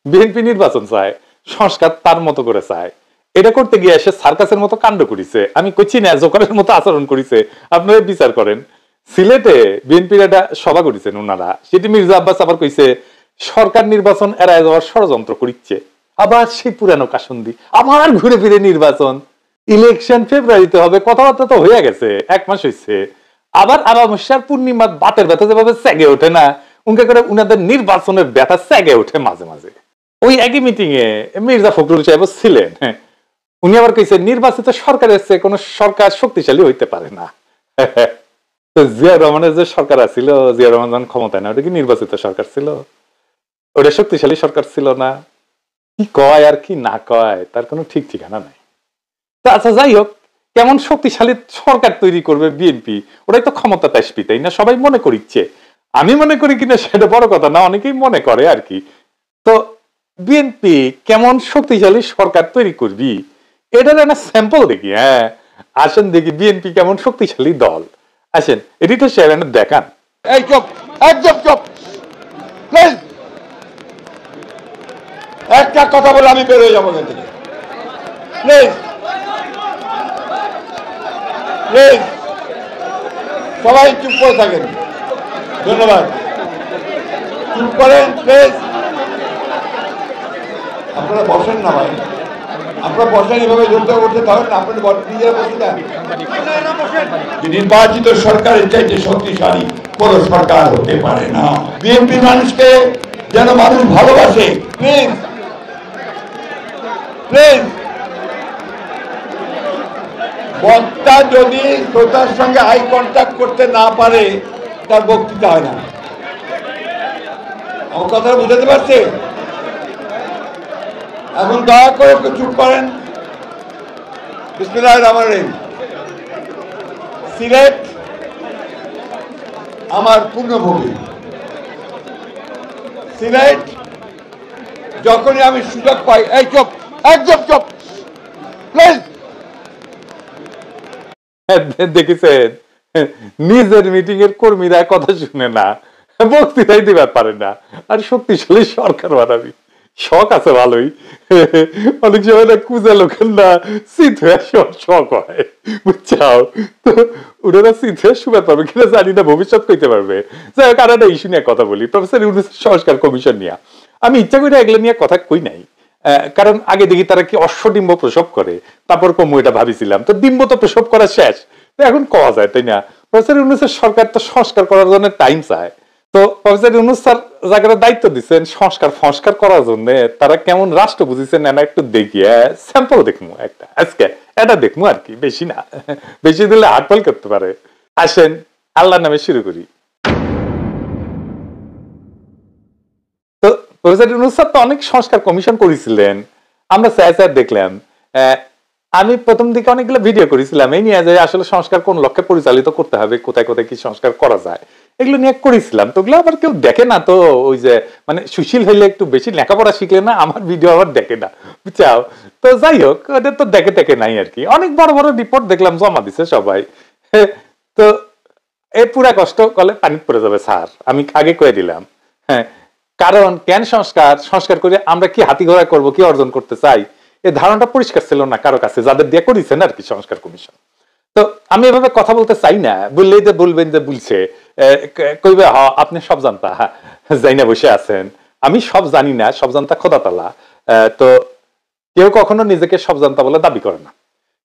BNP নির্বাচন চায়, সংস্কার তার মতো করে চায়। এটা করতে গিয়ে সে সার্কাসের মতো কাণ্ড করিছে, আমি কইছি না জোকারের মতো আচরণ করিছে। আপনারা বিচার করেন। সিলেটে বিএনপির একটা সভা করেছেন ওনারা, সেটি মির্জা আব্বাস আবার কইছে সরকার নির্বাচন এড়ায় যাওয়ার ষড়যন্ত্র করিচ্ছে। আবার সেই পুরানো কাসন্দি, আবার ঘুরে ফিরে নির্বাচন। ইলেকশন ফেব্রুয়ারিতে হবে, কথাবার্তা তো হয়ে গেছে, 1 মাস হয়েছে। আবার আমাবস্যার পূর্ণিমা বাতের ব্যথা যেভাবে সেগে ওঠে না, উনকে করে উনাদের নির্বাচনের ব্যথা সেগে ওঠে মাঝে মাঝে। ওই একই মিটিং এ মির্জা ফখরুল সাহেব ছিলেন। উনি আবার কইছে নির্বাচিত সরকারের চেয়ে কোন সরকার শক্তিশালী হইতে পারে না। জিয়া রহমানের যে সরকার আছিল, জিয়া রহমান ক্ষমতায় না, ওটা কি নির্বাচিত সরকার ছিল? ওটা শক্তিশালী সরকার ছিল না? কি কয় আর কি না কয় তার কোনো ঠিক ঠিকানা নাই। আচ্ছা যাই হোক, কেমন শক্তিশালী সরকার তৈরি করবে বিএনপি, ওরাই তো ক্ষমতা তাসপি, তাই না? সবাই মনে করিচ্ছে, আমি মনে করি কিনা সেটা বড় কথা না, অনেকেই মনে করে আর কি। তো বিএনপি কেমন শক্তিশালী সরকার তৈরি করবি, এটার একটা স্যাম্পল দেখি। হ্যাঁ আসেন দেখি বিএনপি কেমন শক্তিশালী দল। আসেন এডিটর সাহেব দেখান। এই চুপ, একদম চুপ প্লিজ। একটা কথা বলে আমি বের হয়ে যাবো এখান থেকে, প্লিজ প্লিজ সবাই চুপ করে থাকেন। ধন্যবাদ, চুপ করেন প্লিজ। আপনারা বসেন না ভাই, আপনারা বসেন, এভাবে জোরতে করতে পারেন না, আপনারা নিজেরা বসে যান। নির্বাচিত সরকারের চাইতে শক্তিশালী কোন সরকার হতে পারে না। বিএনপি মানুষকে যেন মানুষ ভালোবাসে, প্লিজ প্লিজ। বক্তা যদি শ্রোতার সঙ্গে আই কন্ট্যাক্ট করতে না পারে তার বক্তৃতা হয় না। আমার কথা বুঝাতে পারছে? এখন দয়া করে একটু চুপ করেন। বিসমিল্লাহির রহমানির রহিম। সিলেট আমার পূর্ণভূমি। সিলেট যখনই আমি সুযোগ পাই, এই চুপ, একদম চুপ প্লিজ। দেখেছেন নিজের মিটিং এর কর্মীরা কথা শুনে না, বক্তৃতাই দিবার পারে না, আর শক্তিশালী সরকার বানাবি। শখ আছে ভালোই, অনেক সময় না কুজা লোকের না শীত হয়ে শখ হয়, বুঝছাও? তো ওনারা শীত হয়ে শুবার পারবে কিনা জানি না, ভবিষ্যৎ কইতে পারবে। যাই হোক, আর একটা ইস্যু নিয়ে কথা বলি, প্রফেসর ইউনূসের সংস্কার কমিশন নিয়ে। আমি ইচ্ছা করে এগুলো নিয়ে কথা কই নাই, কারণ আগে দেখি তারা কি অশ্বডিম্ব প্রসব করে, তারপর কমু এটা ভাবিছিলাম। তো ডিম্ব তো প্রসব করা শেষ, তো এখন কওয়া যায়, তাই না? প্রফেসর ইউনূসের সরকার তো সংস্কার করার জন্য টাইম চায়। তো প্রফেসর ইউনূস স্যার যাকে দায়িত্ব দিচ্ছেন সংস্কার করার জন্য, তারা কেমন রাষ্ট্র বুঝিয়েছেন না একটু দেখিয়ে স্যাম্পল দেখবো একটা, আজকে এটা দেখবো আর কি, বেশি না, বেশি দিলে হাটফল করতে পারে। আসেন আল্লাহর নামে শুরু করি। তো প্রফেসর ইউনূস স্যার তো অনেক সংস্কার কমিশন করেছিলেন, আমরা স্যার দেখলাম। আমি প্রথম দিকে অনেকগুলো ভিডিও করেছিলাম এই নিয়ে, যে আসলে সংস্কার কোন লক্ষ্যে পরিচালিত করতে হবে, কোথায় কোথায় কি সংস্কার করা যায়, এগুলো নিয়ে করেছিলাম। তো ওগুলো আবার কেউ দেখে না, তো ওই যে মানে সুশীল হইলে একটু বেশি লেখাপড়া শিখলে না আমার ভিডিও আবার দেখে না, বুঝছাও? তো যাই হোক, ওদের তো দেখে নাই আর কি। অনেক বড় বড় রিপোর্ট দেখলাম জমা দিছে সবাই। তো এই পুরা কষ্ট কলে পানি পড়ে যাবে স্যার, আমি আগে কয়ে দিলাম। হ্যাঁ, কারণ কেন সংস্কার করে আমরা কি হাতি ঘোড়া করবো, কি অর্জন করতে চাই, এই ধারণাটা পরিষ্কার ছিল না কারো কাছে, যাদের দিয়ে করেছেন আর কি সংস্কার কমিশন। তো আমি এভাবে কথা বলতে চাই না, বললেই যে বলবেন যে বলছে, কইবে হ আপনি সব জানতা, যাই না বসে আছেন। আমি সব জানি না, সব জানতা খোদা তাআলা। তো কেউ কখনো নিজেকে সব জানতা বলে দাবি করে না,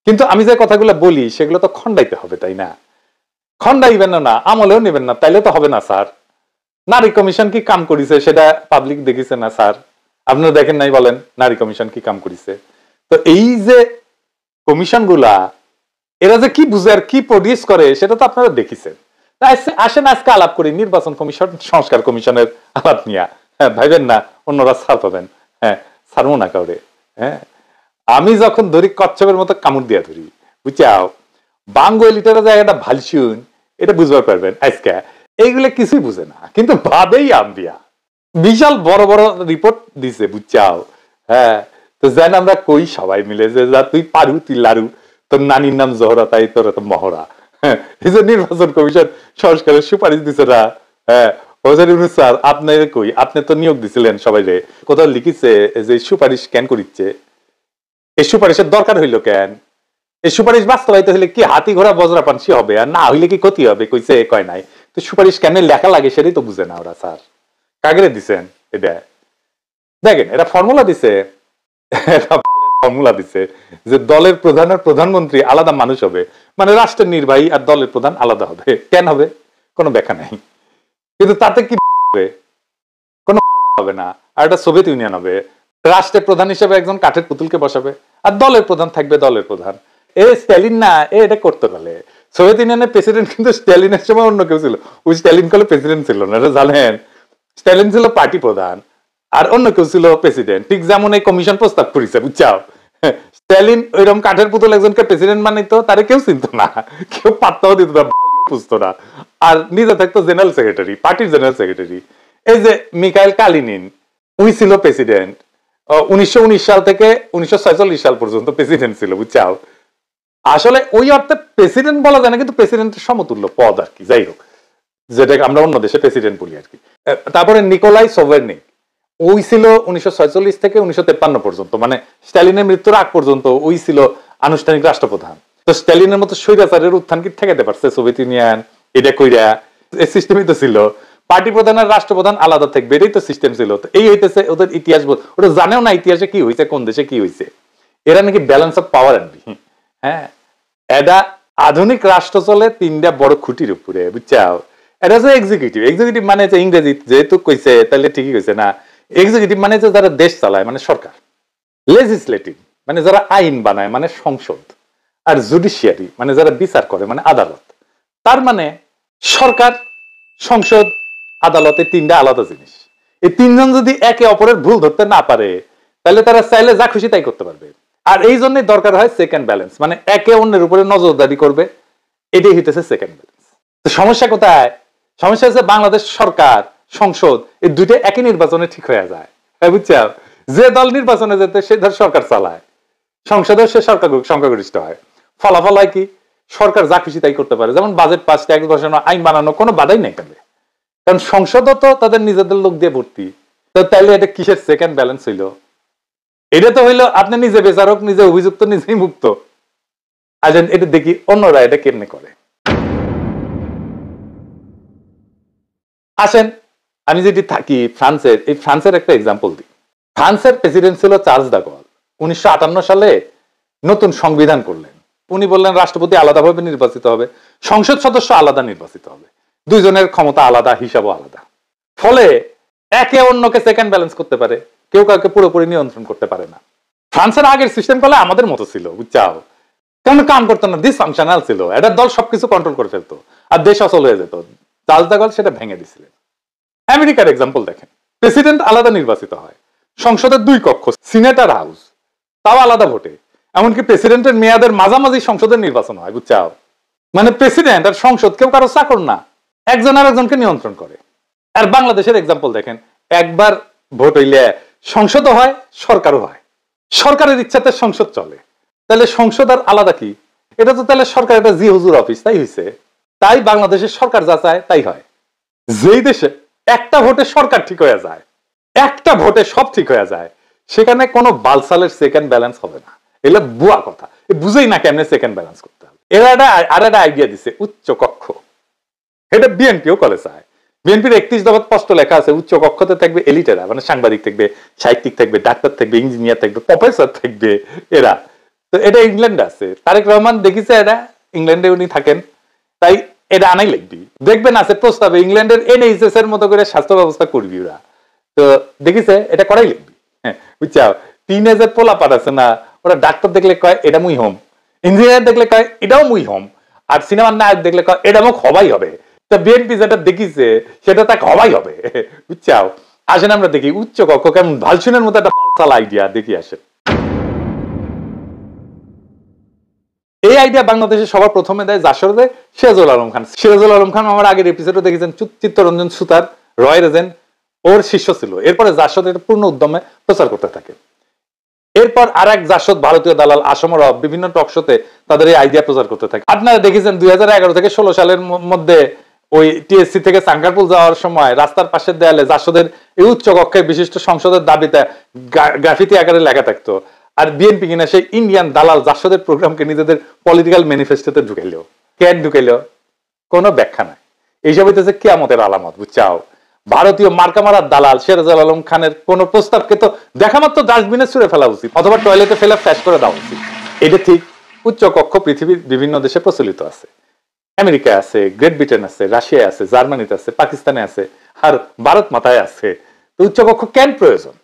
কিন্তু আমি যে কথাগুলো বলি সেগুলো তো খন্ডাইতে হবে, তাই না? খন্ডাইবেন না, আমলেও নেবেন না, তাইলে তো হবে না স্যার। নারী কমিশন কি কাম করেছে সেটা পাবলিক দেখেছে না স্যার? আপনারা দেখেন নাই? বলেন নারী কমিশন কি কাম করেছে? তো এই যে কমিশন গুলা, এরা যে কি বুঝে আর কি প্রডিউস করে সেটা তো আপনারা দেখেছেন। আসেন আজকে আলাপ করি নির্বাচন কমিশন সংস্কার কমিশনের আলাপ নিয়ে। হ্যাঁ, ভাইবেন না অন্যরা ছাড় পাবেন। হ্যাঁ, ছাড়বো না কাউরে। হ্যাঁ, আমি যখন ধরি কচ্ছপের মতো কামড় দিয়া ধরি, বুঝছাও? বাঙ্গলিটারা জায়গাটা ভালসুন, এটা বুঝবার পারবেন। আজকে এইগুলো কিছুই বুঝে না, কিন্তু ভাবেই আম্বিয়া বিশাল বড় বড় রিপোর্ট দিছে, বুঝছাও? হ্যাঁ, তো যেন আমরা কই সবাই মিলে যে যা তুই পারু, তুই লারু, তোর নানির নাম জহরা, তাই তোর তো মহড়া। হ্যাঁ, এই যে নির্বাচন কমিশন সংস্কারের সুপারিশ দিছে না, হ্যাঁ, প্রফেসর ইউনূস স্যার আপনি কই, আপনি তো নিয়োগ দিছিলেন সবাই রে, কোথাও লিখিছে যে সুপারিশ কেন করিচ্ছে? এই সুপারিশের দরকার হইলো কেন? এই সুপারিশ বাস্তবায়িত হইলে কি হাতি ঘোড়া বজ্রাপানসি হবে, আর না হইলে কি ক্ষতি হবে? কইছে কয় নাই। তো সুপারিশ কেন লেখা লাগে সেটাই তো বুঝে না ওরা। স্যার কাগরে দিছেন এটা? দেখেন এটা ফর্মুলা দিছে, ফর্মুলা দিছে যে দলের প্রধান আর প্রধানমন্ত্রী আলাদা মানুষ হবে, মানে রাষ্ট্রের নির্বাহী আর দলের প্রধান আলাদা হবে। কেন হবে? কোনো ব্যাখ্যা নাই। কিন্তু তাতে কি হবে? কোনো হবে না। আর এটা সোভিয়েত ইউনিয়ন হবে, রাষ্ট্রের প্রধান হিসেবে একজন কাঠের পুতুলকে বসাবে, আর দলের প্রধান থাকবে দলের প্রধান। এ স্ট্যালিন না, এটা করতে পারে। সোভিয়েত ইউনিয়নের প্রেসিডেন্ট কিন্তু স্ট্যালিনের সময় অন্য কেউ ছিল, ওই স্ট্যালিন কলে প্রেসিডেন্ট ছিল না, এটা জানেন? স্ট্যালিন ছিল পার্টি প্রধান আর অন্য কেউ ছিল প্রেসিডেন্ট। ঠিক যেমন এই কমিশন প্রস্তাব করেছে, বুঝছাও? স্ট্যালিন ওইরকম কাঠের পুতুল একজনকে প্রেসিডেন্ট বানাইতো, তারে কেউ চিনত না, কেউ পাত্তাও দিত না, বুঝতো না। আর নিজে থাকতো জেনারেল সেক্রেটারি, পার্টির জেনারেল সেক্রেটারি। এই যে মিখাইল কালিনিন, উনি ছিল প্রেসিডেন্ট 1919 সাল থেকে 1946 সাল পর্যন্ত প্রেসিডেন্ট ছিল, বুঝছাও? আসলে ওই অর্থে প্রেসিডেন্ট বলা যায় না, কিন্তু প্রেসিডেন্টের সমতুল্য পদ আর কি, যাই হোক, যেটাকে আমরা অন্য দেশে প্রেসিডেন্ট বলি আর কি। তারপরে নিকোলাই সোভেরনিক, ওই ছিল 1946 থেকে 1953 পর্যন্ত, মানে স্ট্যালিনের মৃত্যুর আগ পর্যন্ত ওই ছিল আনুষ্ঠানিক রাষ্ট্রপ্রধান। তো স্ট্যালিনের মতো স্বৈরাচারের উত্থান কি ঠেকাতে পারছে সোভিয়েত ইউনিয়ন? এটা কইরা এই সিস্টেমই তো ছিল, পার্টি প্রধান আর রাষ্ট্রপ্রধান আলাদা থাকবে, এটাই তো সিস্টেম ছিল। তো এই হইতেছে ওদের ইতিহাস, ওটা জানেও না ইতিহাসে কি হয়েছে, কোন দেশে কি হয়েছে। এরা নাকি ব্যালেন্স অফ পাওয়ার আনবি। হ্যাঁ, এটা আধুনিক রাষ্ট্র চলে তিনটা বড় খুঁটির উপরে, বুঝছাও? এটা হচ্ছে এক্সিকিউটিভ। এক্সিকিউটিভ মানে হচ্ছে ইংরেজি যেহেতু কইছে তাহলে ঠিকই কইছে না। এক্সিকিউটিভ মানে হচ্ছে যারা দেশ চালায়, মানে সরকার। লেজিসলেটিভ মানে যারা আইন বানায়, মানে সংসদ। আর জুডিশিয়ারি মানে যারা বিচার করে, মানে আদালত। তার মানে সরকার, সংসদ, আদালতে তিনটা আলাদা জিনিস। এই তিনজন যদি একে অপরের ভুল ধরতে না পারে, তাহলে তারা চাইলে যা খুশি তাই করতে পারবে। আর এই জন্যই দরকার হয় সেকেন্ড ব্যালেন্স, মানে একে অন্যের উপরে নজরদারি করবে। এটাই হইতেছে সেকেন্ড ব্যালেন্স। তো সমস্যা কোথায়? সমস্যা হচ্ছে বাংলাদেশ সরকার, সংসদ, এই দুইটা একই নির্বাচনে ঠিক হয়ে যায়, বুঝছো? যে দল নির্বাচনে যেতে সে ধর সরকার চালায়, সংসদে সে সরকার সংখ্যাগরিষ্ঠ হয়। ফলাফল হয় কি? সরকার যা খুশি তাই করতে পারে, যেমন বাজেট পাস, ট্যাক্স বসানো, আইন বানানো, কোনো বাধাই নেই কেন, কারণ সংসদও তো তাদের নিজেদের লোক দিয়ে ভর্তি। তো তাইলে এটা কিসের সেকেন্ড ব্যালেন্স হইল? এটা তো হইলো আপনি নিজে বিচারক, নিজে অভিযুক্ত, নিজেই মুক্ত। আসেন এটা দেখি অন্যরা এটা কেমনে করে। আসেন আমি যেটি থাকি ফ্রান্সের, এই ফ্রান্সের একটা এক্সাম্পল দিই। ফ্রান্সের প্রেসিডেন্ট ছিল চার্লস দা গল। 1958 সালে নতুন সংবিধান করলেন। উনি বললেন রাষ্ট্রপতি আলাদাভাবে নির্বাচিত হবে, সংসদ সদস্য আলাদা নির্বাচিত হবে, দুইজনের ক্ষমতা আলাদা, হিসাবও আলাদা। ফলে একে অন্যকে সেকেন্ড ব্যালেন্স করতে পারে, কেউ কাউকে পুরোপুরি নিয়ন্ত্রণ করতে পারে না। ফ্রান্সের আগের সিস্টেম করলে আমাদের মতো ছিল, বুঝছাও? কেন কাম করতো না, ডিসফাংশনাল ছিল, এটা দল সবকিছু কন্ট্রোল করে ফেলতো আর দেশ অচল হয়ে যেত। চার্লস দা গল সেটা ভেঙে দিছিলেন। আমেরিকার এক্সাম্পল দেখেন, প্রেসিডেন্ট আলাদা নির্বাচিত হয়, সংসদের দুই কক্ষ, সিনেট আর হাউস, তাও আলাদা ভোটে। এমনকি প্রেসিডেন্টের মেয়াদের মাঝামাঝি সংসদের নির্বাচন হয়, বুঝছাও? মানে প্রেসিডেন্ট আর সংসদ কেউ কারো চাকর না, একজন আর একজনকে নিয়ন্ত্রণ করে। আর বাংলাদেশের এক্সাম্পল দেখেন, একবার ভোট হইলে সংসদও হয়, সরকারও হয়, সরকারের ইচ্ছাতে সংসদ চলে। তাহলে সংসদ আর আলাদা কি? এটা তো তাহলে সরকার একটা জি হুজুর অফিস, তাই হয়েছে। তাই বাংলাদেশের সরকার যা চায় তাই হয়। যেই দেশে একটা ভোটে সরকার ঠিক হয়ে যায়, একটা ভোটে সব ঠিক হয়ে যায়, সেখানে কোনো বালসালের সেকেন্ড ব্যালেন্স হবে না। এগুলো বুয়া কথা, বুঝেই না কেমনে সেকেন্ড ব্যালেন্স করতে হবে। এরা আর একটা আইডিয়া দিছে, উচ্চ কক্ষ। এটা বিএনপিও করে চায়। বিএনপির 31 দফা স্পষ্ট লেখা আছে, উচ্চ কক্ষতে থাকবে এলিটেরা, মানে সাংবাদিক থাকবে, সাহিত্যিক থাকবে, ডাক্তার থাকবে, ইঞ্জিনিয়ার থাকবে, প্রফেসর থাকবে এরা। তো এটা ইংল্যান্ডে আছে, তারেক রহমান দেখিছে এটা, ইংল্যান্ডে উনি থাকেন, তাই এটা আনাই লিখবি। দেখবেন আছে প্রস্তাবে ইংল্যান্ডের এনএইচএস এর মতো করে স্বাস্থ্য ব্যবস্থা করবি ওরা। তো দেখিছে এটা করাই লিখবি, হ্যাঁ, বুঝছাও? টিনেজার পোলা পাঠাচ্ছে না, ওরা ডাক্তার দেখলে কয় এটা মুই হোম, ইঞ্জিনিয়ার দেখলে কয় এটাও মুই হোম, আর সিনেমার নায়ক দেখলে কয় এটা মুখ হবাই হবে। তা বিএনপি যেটা দেখিছে সেটা তাকে হবাই হবে, বুঝছাও? আসেন আমরা দেখি উচ্চ কক্ষ কেমন, ভালসুনের মতো একটা বালসাল আইডিয়া দেখি। আসেন, এই আইডিয়া বাংলাদেশে সবার প্রথমে দেয় যশোরে সিরাজুল আলম খান। সিরাজুল আলম খান আমার আগের এপিসোডে দেখেছেন চিত্তরঞ্জন সুতার, রয় রেজেন ওর শিষ্য ছিল। এরপরে জাসদ এটা পূর্ণ উদ্যমে প্রচার করতে থাকে। এরপর আর এক জাসদ ভারতীয় দালাল আসমরব বিভিন্ন টক শোতে তাদের এই আইডিয়া প্রচার করতে থাকে। আপনারা দেখেছেন 2011 থেকে 16 সালের মধ্যে ওই টিএসসি থেকে সাঙ্গারপুল যাওয়ার সময় রাস্তার পাশের দেয়ালে জাসদের এই উচ্চ কক্ষে বিশিষ্ট সংসদের দাবিতে গ্রাফিতি আকারে লেখা থাকতো। আর বিএনপি কিনা সেই ইন্ডিয়ান দালাল জাসদের প্রোগ্রামকে নিজেদের পলিটিক্যাল ম্যানিফেস্টোতে ঢুকাইলো। কেন ঢুকাইলো? কোনো ব্যাখ্যা নাই। এইসব হইতেছে কিয়ামতের আলামত, বুঝছাও। ভারতীয় মার্কামারার দালাল সিরাজুল আলম খানের কোন প্রস্তাবকে তো দেখা মাত্র ডাস্টবিনে ছুড়ে ফেলা উচিত, অথবা টয়লেটে ফেলে ফ্ল্যাশ করে দেওয়া উচিত। এটা ঠিক। উচ্চ কক্ষ পৃথিবীর বিভিন্ন দেশে প্রচলিত আছে। আমেরিকায় আছে, গ্রেট ব্রিটেন আছে, রাশিয়ায় আছে, জার্মানিতে আছে, পাকিস্তানে আছে, আর ভারত মাথায় আছে। তো উচ্চ কক্ষ কেন প্রয়োজন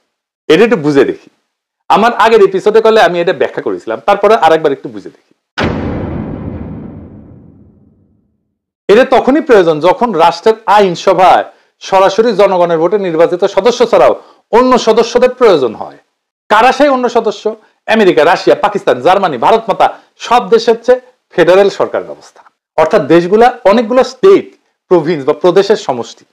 এটা একটু বুঝে দেখি। আমার আগের এপিসোডে করলে আমি এটা ব্যাখ্যা করেছিলাম, তারপরে আরেকবার একটু বুঝে দেখি। এটা তখনই প্রয়োজন যখন রাষ্ট্রের আইনসভায় সরাসরি জনগণের ভোটে নির্বাচিত সদস্য ছাড়াও অন্য সদস্যদের প্রয়োজন হয়। কারা সেই অন্য সদস্য? America, Russia, Pakistan, Germany, Bharat মাতা সব দেশ হচ্ছে ফেডারেল সরকার ব্যবস্থা। অর্থাৎ দেশগুলা অনেকগুলো স্টেট, প্রভিন্স বা প্রদেশের সমষ্টি।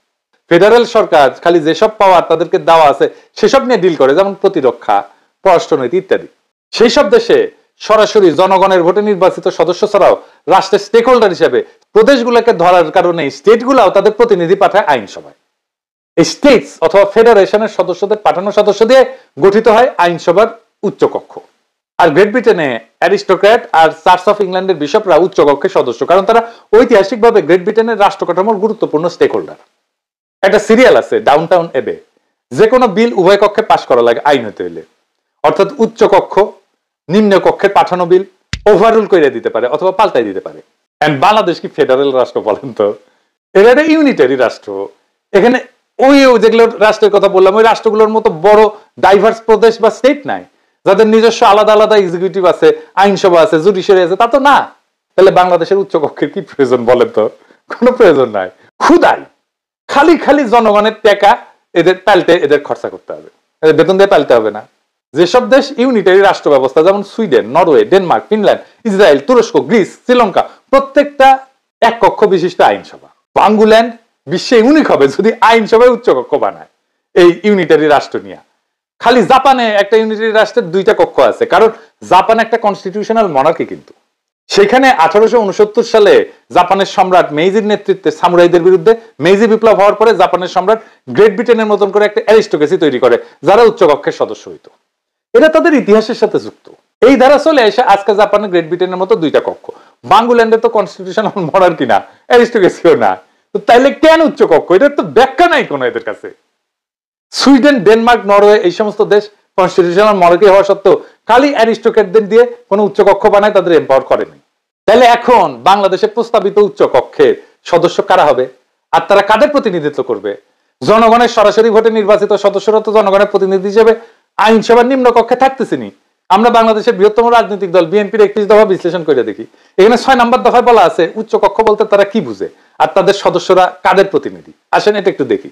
ফেডারেল সরকার খালি যেসব পাওয়ার তাদেরকে দেওয়া আছে সেসব নিয়ে ডিল করে, যেমন প্রতিরক্ষা, পররাষ্ট্রনীতি ইত্যাদি। সেই সব দেশে সরাসরি জনগণের ভোটে নির্বাচিত সদস্য ছাড়াও রাষ্ট্রের স্টেক হোল্ডার হিসেবে প্রদেশগুলোকে ধরার কারণে স্টেটগুলাও তাদের প্রতিনিধি পাঠায় আইনসভায়। এই স্টেটস অথবা ফেডারেশনের সদস্যদের পাঠানো সদস্য দিয়ে গঠিত হয় আইনসভার উচ্চকক্ষ। আর গ্রেট ব্রিটেনে অ্যারিস্টোক্র্যাট আর চার্চ অফ ইংল্যান্ডের বিশপরা উচ্চকক্ষের সদস্য, কারণ তারা ঐতিহাসিকভাবে গ্রেট ব্রিটেনের রাষ্ট্র কাঠামোর গুরুত্বপূর্ণ স্টেক হোল্ডার। একটা সিরিয়াল আছে ডাউনটাউন এবে, যে কোনো বিল উভয় কক্ষে পাশ করা লাগে আইন হতে হইলে। অর্থাৎ উচ্চ কক্ষ নিম্ন কক্ষের পাঠানো বিল ওভাররুল করে দিতে পারে অথবা পাল্টাই দিতে পারে। এন্ড বাংলাদেশ কি ফেডারেল রাষ্ট্র বলেন তো? এটা একটা ইউনিটারি রাষ্ট্র। এখানে ওই যেগুলো রাষ্ট্রের কথা বললাম ওই রাষ্ট্রগুলোর মতো বড় ডাইভার্স প্রদেশ বা স্টেট নাই, যাদের নিজস্ব আলাদা আলাদা এক্সিকিউটিভ আছে, আইনসভা আছে, জুডিশিয়ারি আছে। তা তো না। তাহলে বাংলাদেশের উচ্চ কক্ষের কি প্রয়োজন বলেন তো? কোনো প্রয়োজন নাই। খুদাই খালি খালি জনগণের টাকা এদের পাল্টে এদের খরচা করতে হবে, এদের বেতন দিয়ে পাল্টে হবে না। যেসব দেশ ইউনিটারি রাষ্ট্র ব্যবস্থা, যেমন Sweden, Norway, Denmark, Finland, Israel, তুরস্ক, গ্রিস, শ্রীলঙ্কা, প্রত্যেকটা এক কক্ষ বিশিষ্ট আইনসভা। বাঙ্গুল্যান্ড বিশ্বে ইউনিক হবে যদি আইনসভায় উচ্চ কক্ষ বানায় এই ইউনিটারি রাষ্ট্র নিয়ে। খালি জাপানে একটা ইউনিটারি রাষ্ট্রের দুইটা কক্ষ আছে, কারণ জাপান একটা কনস্টিটিউশনাল মনার্কি। কিন্তু সেখানে 1869 সালে জাপানের সম্রাট মেইজির নেতৃত্বে সামুরাইদের বিরুদ্ধে মেইজি বিপ্লব হওয়ার পরে জাপানের সম্রাট গ্রেট ব্রিটেনের মতন করে একটা অ্যারিস্টোক্রেসি তৈরি করে, যারা উচ্চ কক্ষের সদস্য হইত। এটা তাদের ইতিহাসের সাথে যুক্ত। এই ধারা চলে এসে আজকে জাপানের গ্রেট ব্রিটেনের মতো দুইটা কক্ষ। বাঙ্গুল্যান্ডে তো কনস্টিটিউশনাল মনার্কি না, অ্যারিস্টোক্রেসিও না। তো তাইলে কেন উচ্চ কক্ষ? এটার তো ব্যাখ্যা নাই কোনো এদের কাছে। সুইডেন, ডেনমার্ক, নরওয়ে এই সমস্ত দেশ কনস্টিটিউশনাল মনার্কি হওয়া সত্ত্বেও খালি অ্যারিস্টোক্রেটদের দিয়ে কোনো উচ্চ কক্ষ বানায়, তাদের এম্পাওয়ার করেনি। তাহলে এখন বাংলাদেশে প্রস্তাবিত উচ্চ কক্ষের সদস্য কারা হবে আর তারা কাদের প্রতিনিধিত্ব করবে? জনগণের সরাসরি ভোটে নির্বাচিত সদস্যরা তো জনগণের প্রতিনিধি হিসেবে আইনসভার নিম্ন কক্ষে থাকতেছিনি। আমরা বাংলাদেশের বৃহত্তম রাজনৈতিক দল বিএনপির 31 দফা বিশ্লেষণ করে দেখি। এখানে 6 নম্বর দফায় বলা আছে উচ্চ কক্ষ বলতে তারা কি বুঝে আর তাদের সদস্যরা কাদের প্রতিনিধি। আসেন এটা একটু দেখি।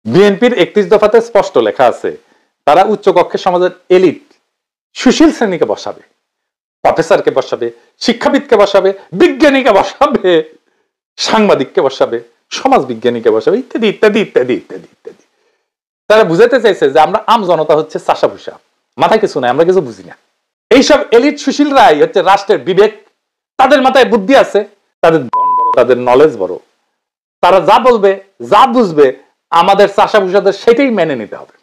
বিএনপির 31 দফাতে স্পষ্ট লেখা আছে তারা উচ্চ কক্ষে সমাজের এলিট সুশীল শ্রেণীকে বসাবে, প্রফেসরকে বসাবে, শিক্ষাবিদকে বসাবে, বিজ্ঞানীকে বসাবে, সাংবাদিককে বসাবে, সমাজ বিজ্ঞানীকে বসাবে, ইত্যাদি ইত্যাদি ইত্যাদি ইত্যাদি ইত্যাদি। তারা বুঝাতে চাইছে যে আমরা আম জনতা হচ্ছে চাষা ভুষা, মাথায় কিছু নাই, আমরা কিছু বুঝি না। এইসব এলিট সুশীলরাই হচ্ছে রাষ্ট্রের বিবেক, তাদের মাথায় বুদ্ধি আছে, তাদের ধন বড়, তাদের নলেজ বড়। তারা যা বলবে, যা বুঝবে, আমাদের চাষা ভুষাদের সেটাই মেনে নিতে হবে।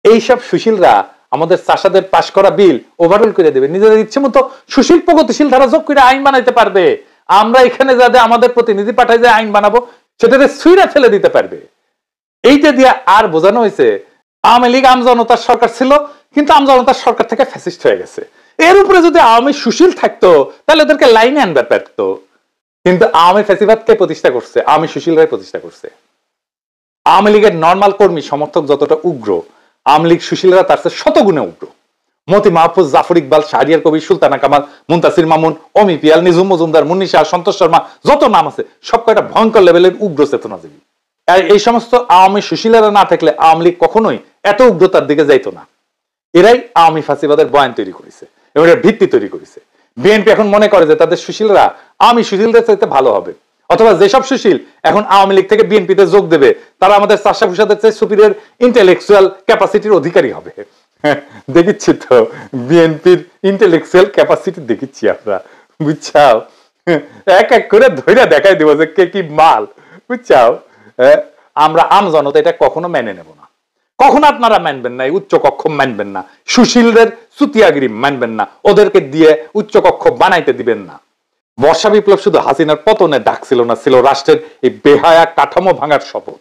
এইসব সুশীলরা আমাদের চাষাদের পাশ করা বিল ওভারঅল করে দেবে, নিজেদের ইচ্ছে মতো সুশীল প্রগতিশীল ধারা যোগ করে আইন বানাইতে পারবে। আমরা এখানে যাদের আমাদের প্রতিনিধি পাঠায় যে আইন বানাবো সেটাতে সুইরা ফেলে দিতে পারবে। এইটা দিয়ে আর বোঝানো হয়েছে আওয়ামী লীগ আমজনতার সরকার ছিল, কিন্তু আমজনতার সরকার থেকে ফ্যাসিস্ট হয়ে গেছে। এর উপরে যদি আওয়ামী সুশীল থাকতো তাহলে ওদেরকে লাইনে আনবার পারতো। কিন্তু আওয়ামী ফ্যাসিবাদকে প্রতিষ্ঠা করছে, আওয়ামী সুশীলরাই প্রতিষ্ঠা করছে। আওয়ামী লীগের নর্মাল কর্মী সমর্থক যতটা উগ্র, আওয়ামী লীগ সুশীলরা তার চেয়ে শতগুণে উগ্র। মতি মাহফুজ, জাফর ইকবাল, শাহরিয়ার কবির, সুলতানা কামাল, মুনতাসির মামুন, অমি পিয়াল, নিজুম মজুমদার, মুন্নি শাহ, সন্তোষ শর্মা, যত নাম আছে সব কয়টা ভয়ঙ্কর লেভেলের উগ্র চেতনাজীবী। আর এই সমস্ত আওয়ামী সুশীলেরা না থাকলে আওয়ামী লীগ কখনোই এত উগ্রতার দিকে যাইতো না। এরাই আওয়ামী ফাঁসিবাদের বয়ান তৈরি করেছে এবং এর ভিত্তি তৈরি করেছে। বিএনপি এখন মনে করে যে তাদের সুশীলরা আওয়ামী সুশীলদের চাইতে ভালো হবে, অথবা যেসব সুশীল এখন আওয়ামী লীগ থেকে বিএনপিতে যোগ দেবে তারা আমাদের চাষা ভুষাদের চেয়ে সুপিরিয়র ইন্টেলেকচুয়াল ক্যাপাসিটির অধিকারী হবে। দেখিচ্ছি তো বিএনপির ইন্টেলেকচুয়াল ক্যাপাসিটি দেখিচ্ছি আমরা, বুঝছাও। এক এক করে ধৈর্য দেখাই দিব যে কে কি মাল, বুঝছাও? আমরা আম জনতা এটা কখনো মেনে নেব না, কখনো আপনারা মানবেন না, উচ্চ কক্ষ মানবেন না, সুশীলদের সুতিয়াগিরি মানবেন না, ওদেরকে দিয়ে উচ্চ কক্ষ বানাইতে দিবেন না। বর্ষা বিপ্লব শুধু হাসিনার পতনের ডাক ছিল না, ছিল রাষ্ট্রের এই বেহায়া কাঠামো ভাঙার শপথ,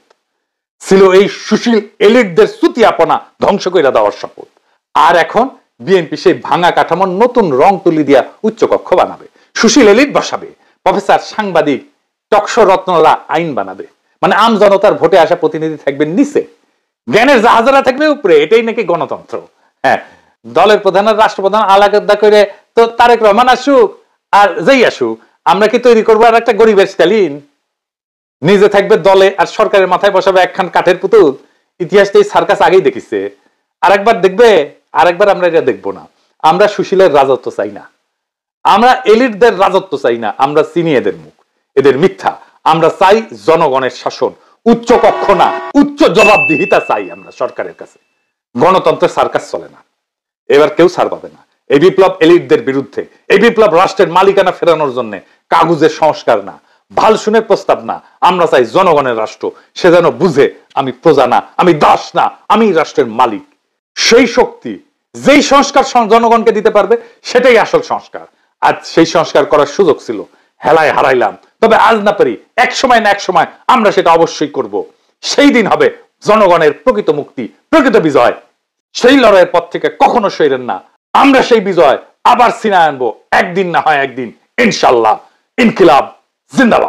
ছিল এই সুশীল এলিটদের সুতিয়াপনা ধ্বংস করে দেওয়ার শপথ। আর এখন বিএনপি সেই ভাঙা কাঠামোর নতুন রং তুলি দিয়া উচ্চ কক্ষ বানাবে, সুশীল এলিট বসাবে, প্রফেসর, সাংবাদিক, টকশো রত্নরা আইন বানাবে। মানে আম জনতার ভোটে আসা প্রতিনিধি থাকবেন নিচে, জ্ঞানের জাহাজরা থাকবে উপরে। এটাই নাকি গণতন্ত্র। হ্যাঁ, দলের প্রধান আর রাষ্ট্রপ্রধান আলাদা করে তো তারেক রহমান আসুক আর যেই আসুক, আমরা কি তৈরি করবো আর একটা গরিবের স্টালিন? নিজে থাকবে দলে আর সরকারের মাথায় বসাবে একখান কাঠের পুতুল। ইতিহাসটা এই সার্কাস আগেই দেখিছে, আরেকবার দেখবে, আরেকবার আমরা এটা দেখবো না। আমরা সুশীলের রাজত্ব চাই না, আমরা এলিটদের রাজত্ব চাই না, আমরা চিনি এদের মুখ, এদের মিথ্যা। আমরা চাই জনগণের শাসন, উচ্চ কক্ষ না, উচ্চ জবাবদিহিতা চাই আমরা সরকারের কাছে। গণতন্ত্রের সার্কাস চলে না, এবার কেউ ছাড় পাবে না। এই বিপ্লব এলিটদের বিরুদ্ধে, এই বিপ্লব রাষ্ট্রের মালিকানা ফেরানোর জন্য, কাগজের সংস্কার না, ভাল শুনে প্রস্তাব না। আমরা চাই জনগণের রাষ্ট্র, সে যেন বুঝে আমি প্রজা না, আমি দাস না, আমি রাষ্ট্রের মালিক। সেই শক্তি, যেই সংস্কার জনগণকে দিতে পারবে, সেটাই আসল সংস্কার। আজ সেই সংস্কার করার সুযোগ ছিল, হেলায় হারাইলাম। তবে আজ না পারি, এক সময় না এক সময় আমরা সেটা অবশ্যই করব। সেই দিন হবে জনগণের প্রকৃত মুক্তি, প্রকৃত বিজয়। সেই লড়াইয়ের পথ থেকে কখনো সইরেন না। আমরা সেই বিজয় আবার ছিনায় আনবো, একদিন না হয় একদিন, ইনশাল্লাহ। ইনকিলাব জিন্দাবাদ।